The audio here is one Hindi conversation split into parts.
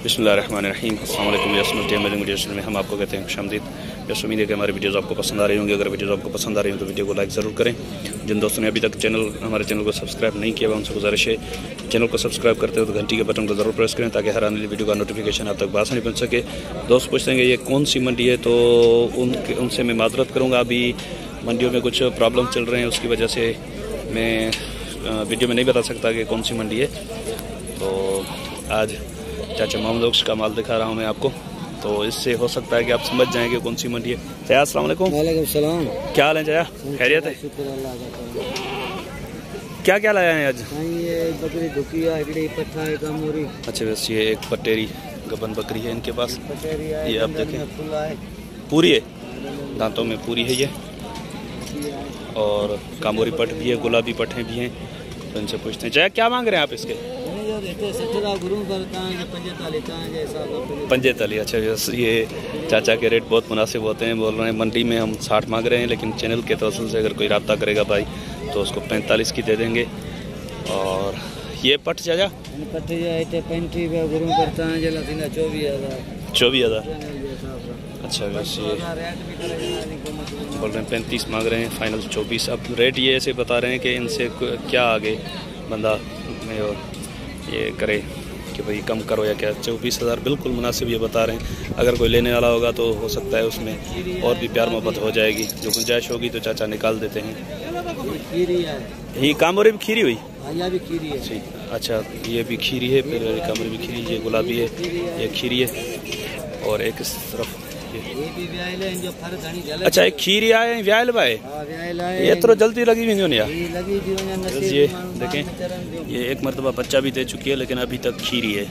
बिस्मिल्लाहिर्रहमानिर्रहीम। अस्सलाम वालेकुम। वीडियो में हम आपको कहते हैं खुशामदीद। बस उम्मीद है कि हमारी वीडियोज़ आपको पसंद आ रही होंगी। अगर वीडियोज़ आपको पसंद आ रही हो तो वीडियो को लाइक ज़रूर करें। जिन दोस्तों ने अभी तक हमारे चैनल को सब्सक्राइब नहीं किया उनसे गुजारिश है चैनल को सब्सक्राइब करते हो तो घंटी के बटन को ज़रूर प्रेस करें ताकि हर आने वाली वीडियो का नोटिफिकेशन आप तक बासानी पहुँच सके। दोस्त पूछते हैं कि ये कौन सी मंडी है, तो उनसे मैं माजरत करूँगा। अभी मंडियों में कुछ प्रॉब्लम चल रहे हैं, उसकी वजह से मैं वीडियो में नहीं बता सकता कि कौन सी मंडी है। तो आज चाचा मोहम्मद का माल दिखा रहा हूँ मैं आपको, तो इससे हो सकता है कि आप समझ जाएंगे कौन सी मंडी है। चाचा अस्सलाम वालेकुम। वालेकुम सलाम। क्या हाल है चाचा, खैरियत है? क्या क्या लाया है आज? ये बकरी धुकिया पट्टा है कामोरी। अच्छा, बस ये एक पटेरी गबन बकरी है इनके पास। ये आप देखें पूरी है, दांतों में पूरी है ये, और कामोरी पट भी है, गुलाबी पट्टे भी हैं। तो इनसे पूछते हैं चाचा क्या मांग रहे हैं आप इसके? 45। अच्छा, ये चाचा के रेट बहुत मुनासिब होते हैं। बोल रहे हैं मंडी में हम 60 मांग रहे हैं, लेकिन चैनल के तवसल से अगर कोई रब्ता करेगा भाई तो उसको 45 की दे देंगे। और ये पट चाचा 24,000। अच्छा, बस ये बोल रहे हैं 35 मांग रहे हैं, फाइनल 24। अब रेट ये ऐसे बता रहे हैं कि इनसे क्या आगे बंदा में ये करे कि भाई कम करो या क्या। 24,000 बिल्कुल मुनासिब ये बता रहे हैं। अगर कोई लेने वाला होगा तो हो सकता है उसमें और भी प्यार मोहब्बत हो जाएगी। जो गुंजाइश होगी तो चाचा निकाल देते हैं। ये कामोरी भी खीरी हुई, खीरी है। ठीक, अच्छा ये भी खीरी है, फिर कामोरी भी खीरी, ये गुलाबी है, ये खीरी है, और एक इस तरफ अच्छा एक खीरी आए व्याल भाई। ये तो जल्दी लगी हुई नहीं यार। ये देखें, ये एक मरतबा बच्चा भी दे चुकी है, लेकिन अभी तक खीरी है,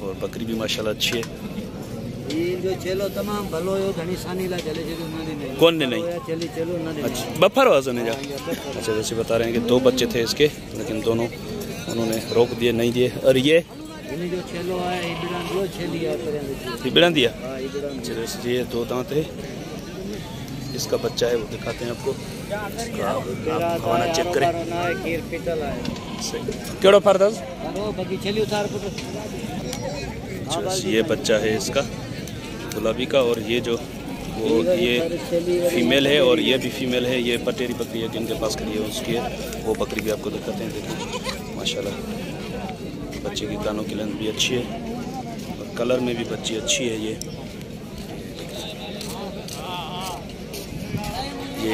और बकरी भी माशाल्लाह अच्छी है। कौन ने नहीं? अच्छा, बफर वाज ने जा। अच्छा, जैसे बता रहे हैं कि 2 बच्चे थे इसके, लेकिन दोनों उन्होंने रोक दिए, नहीं दिए। और ये बिड़ा दिया। अच्छा, ये 2 दांत है, इसका बच्चा है वो दिखाते हैं आपको। आप चेक करें केड़ो फर्द। ये बच्चा है इसका गुलाबी का, और ये जो वो ये फीमेल है, और ये भी फीमेल है। ये पटेरी बकरी है जिनके पास खड़ी है उसकी है, वो बकरी भी आपको दिखाते हैं। देखिए माशाल्लाह बच्चे की कानों की लेंथ भी अच्छी है, और कलर में भी बच्ची अच्छी है। ये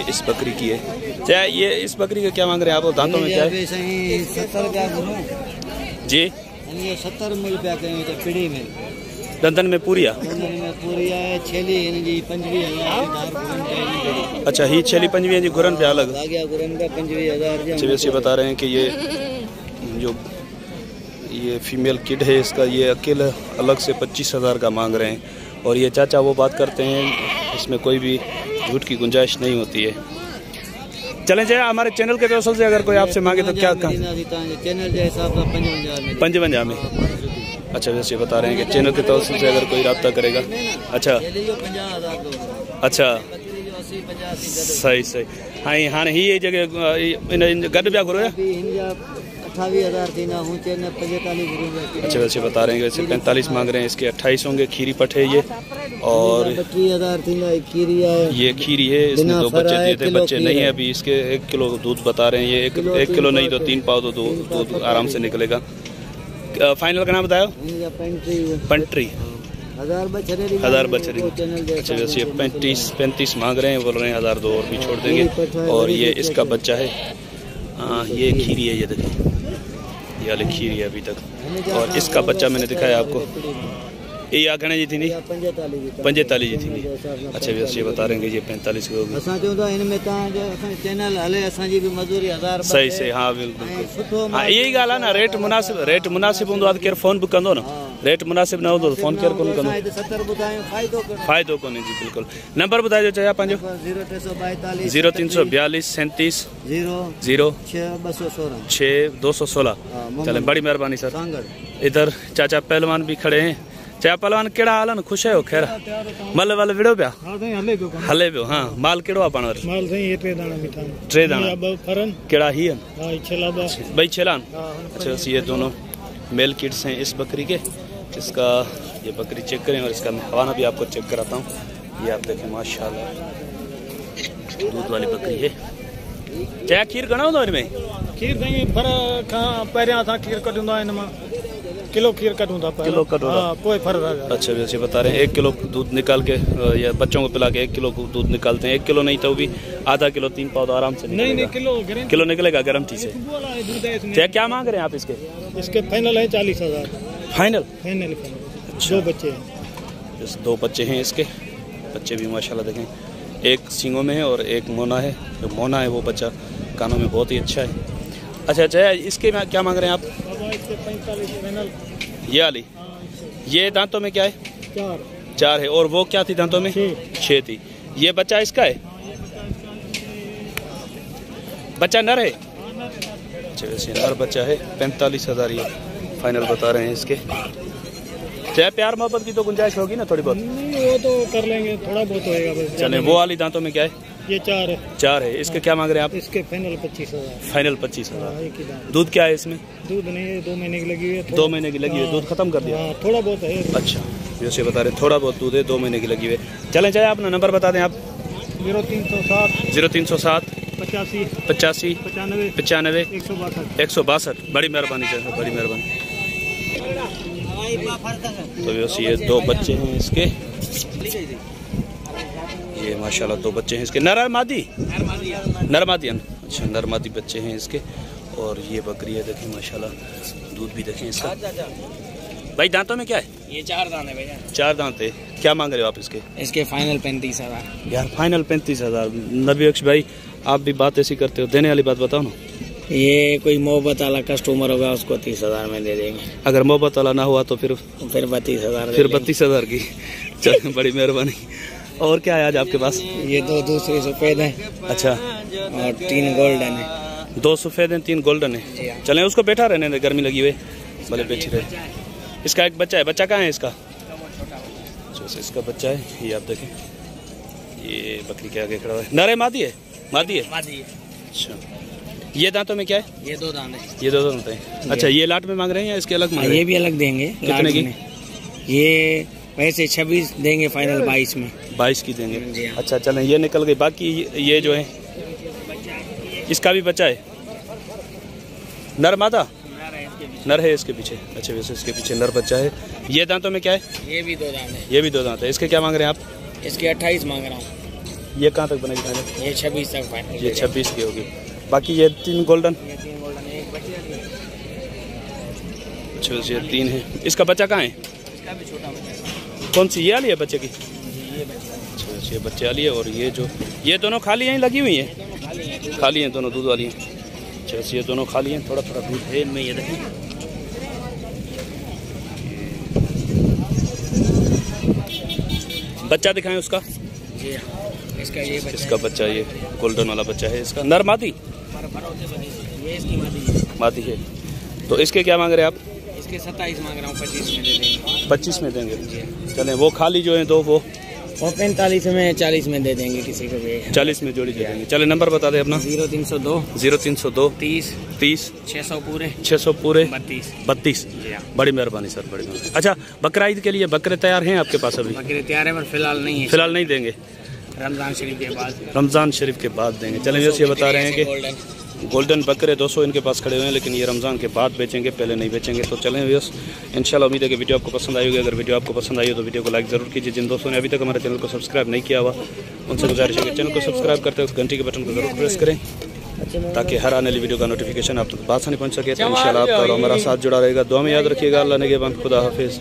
इस बकरी की है। चाहे ये इस बकरी का क्या मांग रहे हैं आप? दांतों में क्या है? 70 जी, 70 रुपया पीढ़ी में। दंदन में पूरिया है छेली 25,000। अच्छा, ही छेली 25 जी, गुरन पे अलग। 25,000। वैसे बता रहे हैं कि ये जो ये फीमेल किड है इसका, ये अकेला अलग से 25,000 का मांग रहे हैं। और ये चाचा वो बात करते हैं, इसमें कोई भी झूठ की गुंजाइश नहीं होती है। चलें जाए हमारे चैनल के तवसल से अगर कोई आपसे मांगे तो क्या चैनल के हिसाब से 55 में। अच्छा, वैसे बता रहे हैं कि चैनल के तवसल से अगर कोई रब्ता करेगा। अच्छा अच्छा, सही हाँ हाँ ही ये जगह गड ब्याह करो। 28,000। अच्छा, वैसे बता रहे हैं कि वैसे 45 मांग रहे हैं, इसके 28 होंगे। खीरी पट है ये, और 32,000 ये खीरी है। इसमें 2 बच्चे दिए थे, बच्चे नहीं है अभी। इसके 1 किलो दूध बता रहे हैं। ये 1 किलो नहीं तो 3 पाव तो दूध आराम से निकलेगा। फाइनल का नाम बताया? पंट्री 1000 बछड़ी। अच्छा, वैसे ये 35 मांग रहे हैं, बोल रहे हैं 1000 दो और भी छोड़ देंगे। और ये इसका बच्चा है। हाँ, ये खीरी है, ये देखिए ये वाली खीरी है अभी तक। और इसका बच्चा मैंने दिखाया आपको। ये आखने जी थी नहीं 45 जी थी नहीं। अच्छा, वैसे ये बता रहे हैं कि ये 45 की होगी। सही हाँ बिल्कुल। हाँ, यही गाल है ना, रेट मुनासिब होंदो आहे केर फोन भी कंदो न। रेट मुनासिब न होंदो फोन केर कोन कंदो, फ़ाइदो कोन्हे जी। बिल्कुल। नंबर ॿुधाइजो चाचा पंहिंजो। 0342 37 0 6 216। चले, बड़ी मेहरबानी सर। इधर चाचा पहलवान भी खड़े हैं। चाचा पहलवान केड़ा हाल है? खुश है खेर? मल वल विड़ो पिया हले पियो। हाँ, माल केड़ो आहे पाण वटि? 3 दाणा केड़ा ही आहिनि? 2 छेला। अच्छा, ये दोनों मेल किड्स हैं इस बकरी के। इसका ये बकरी चेक करें और इसका मैं हवाना भी आपको चेक कराता हूँ। ये आप देखें माशाल्लाह दूध वाली बकरी है। क्या खीर घणा होंदो इनमें? खीर देंगे पर कहाँ पहले था खीर कटूंदा इनमें किलो खीर कटूंदा किलो कटूंदा। हाँ, कोई फर्क है। अच्छा वैसे बता रहे हैं 1 किलो दूध निकाल के या बच्चों को पिला के 1 किलो दूध निकालते हैं। 1 किलो नहीं तो भी आधा किलो 3 पाव आराम से नहीं किलो निकलेगा गारंटी से। क्या मांग रहे हैं आप इसके? इसके फाइनल है 40,000 फाइनल। दो बच्चे हैं। 2 बच्चे हैं इसके। बच्चे भी माशाल्लाह देखें, एक सींगों में है और एक मोना है। जो मोना है वो बच्चा कानों में बहुत ही अच्छा है। अच्छा इसके क्या मांग रहे हैं आप? इसके 45 फाइनल। ये वाली ये दांतों में क्या है? 4 है। और वो क्या थी दांतों में? 6 थी। ये बच्चा इसका है? बच्चा नर है? अच्छा वैसे नर बच्चा है। 45,000 ये फाइनल बता रहे हैं इसके। चाहे प्यार मोहब्बत की तो गुंजाइश होगी ना थोड़ी बहुत? नहीं वो तो कर लेंगे, थोड़ा बहुत होएगा बस। चले वो वाली दांतों में क्या है? ये 4 है। 4 है। इसके क्या मांग रहे हैं आप? इसके फाइनल 25,000। फाइनल 25,000। एक ही दाम। दूध क्या है इसमें? दूध नहीं है, 2 महीने की लगी हुई है। 2 महीने की लगी हुई है। दूध खत्म कर दिया? थोड़ा बहुत है। अच्छा जैसे बता रहे थोड़ा बहुत दूध है, 2 महीने की लगी हुई है। चलें चाहे अपना नंबर बता दें आप। 0307 85 95 162। बड़ी मेहरबानी सर, बड़ी मेहरबानी। तो वैसे ये 2 बच्चे हैं इसके। ये माशाल्लाह 2 बच्चे हैं इसके। नर मादी? अच्छा नर मादी बच्चे हैं इसके। और ये बकरी है देखें माशाल्लाह, दूध भी देखें इसका। भाई दांतों में क्या है? ये 4 दांत है भैया। 4 दांत है। क्या मांग रहे हो आप इसके? इसके फाइनल 35,000। यार फाइनल 35,000। नबी अक्ष भाई आप भी बात ऐसी करते हो, देने वाली बात बताओ ना। ये कोई मोहब्बत वाला कस्टमर होगा उसको 30,000 में दे देंगे। अगर मोहब्बत वाला ना हुआ तो फिर 32,000। फिर 32,000 की। चलो बड़ी मेहरबानी। और क्या है आज आपके पास? ये 2 दूसरे सफेद है। अच्छा और 3 गोल्डन है। 2 सफेद हैं 3 गोल्डन है। चलें उसको बैठा रहने दे, गर्मी लगी हुई भले बैठी रहे। इसका एक बच्चा है। बच्चा कहाँ है इसका? इसका बच्चा है ये आप देखें। ये बकरी के आगे खड़ा है। नर मादी है? मादी है। अच्छा ये दांतों में क्या है? ये 2 दांत है। ये 2 दांत है। अच्छा ये लाट में मांग रहे हैं या इसके अलग मांग रहे हैं? ये भी अलग देंगे। कितने की? ये वैसे 26 देंगे फाइनल 22 में। 22 की देंगे। अच्छा चलें ये निकल गई। बाकी ये जो है इसका भी बच्चा है। नर मादा? नर है इसके पीछे। अच्छा वैसे इसके पीछे नर बच्चा है। ये दांतों में क्या है? ये भी 2 दांत है। ये भी 2 दांत है। इसके क्या मांग रहे हैं आप? इसके 28 मांग रहा हूँ। ये कहाँ तक बनेगी फाइनल? ये 26 तक फाइनल। ये 26 की होगी। बाकी ये 3 गोल्डन। अच्छा ये 3 है। इसका बच्चा कहाँ है? इसका भी छोटा बच्चा। कौन सी ये वाली है बच्चे की? ये बच्चा। अच्छा ये बच्चे वाली है। और ये जो ये दोनों खाली यहीं लगी हुई हैं? खाली हैं दोनों, दूध वाली हैं। अच्छा ये दोनों खाली हैं। थोड़ा थोड़ा दूध है इनमें। ये देखें बच्चा दिखाएं उसका। इसका ये बच्चा। इसका बच्चा ये गोल्डन वाला बच्चा है इसका। नर मादी? ये इसकी मादी है। तो इसके क्या मांग रहे हैं आप? इसके 27 मांग रहा हूँ। 25 में दे देंगे। 25 में देंगे। चलें वो खाली जो है 2 वो 45 में 40 में दे देंगे किसी को भी। 40 में जोड़ी दे देंगे। चले नंबर बता दें अपना। 0302 30 600 पूरे 32। बड़ी मेहरबानी सर, बड़ी मेहरबानी। अच्छा बकरा ईद के लिए बकरे तैयार हैं आपके पास? अभी बकरे तैयार है पर फिलहाल नहीं है। फिलहाल नहीं देंगे। रमजान शरीफ के बाद देंगे। चलें ये बता रहे हैं कि गोल्डन बकरे 200 इनके पास खड़े हुए हैं, लेकिन ये रमज़ान के बाद बेचेंगे, पहले नहीं बेचेंगे। तो चलें व्यस इंशाल्लाह उम्मीद है कि वीडियो आपको पसंद आई होगी। अगर वीडियो आपको पसंद आई हो तो वीडियो को लाइक ज़रूर कीजिए। जिन दोस्तों ने अभी तक हमारे चैनल को सब्सक्राइब नहीं किया हुआ उनसे गुजारिश है कि चैनल को सब्सक्राइब करते वक्त घंटी के बटन को जरूर प्रेस करें ताकि हर आने वाली वीडियो का नोटिफिकेशन आप तक आसानी पहुँच सके। तो इंशाल्लाह आपका और हमारा साथ जुड़ा रहेगा। दुआ में याद रखिएगा। अल्लाह ने के बाद खुदा हाफिज़।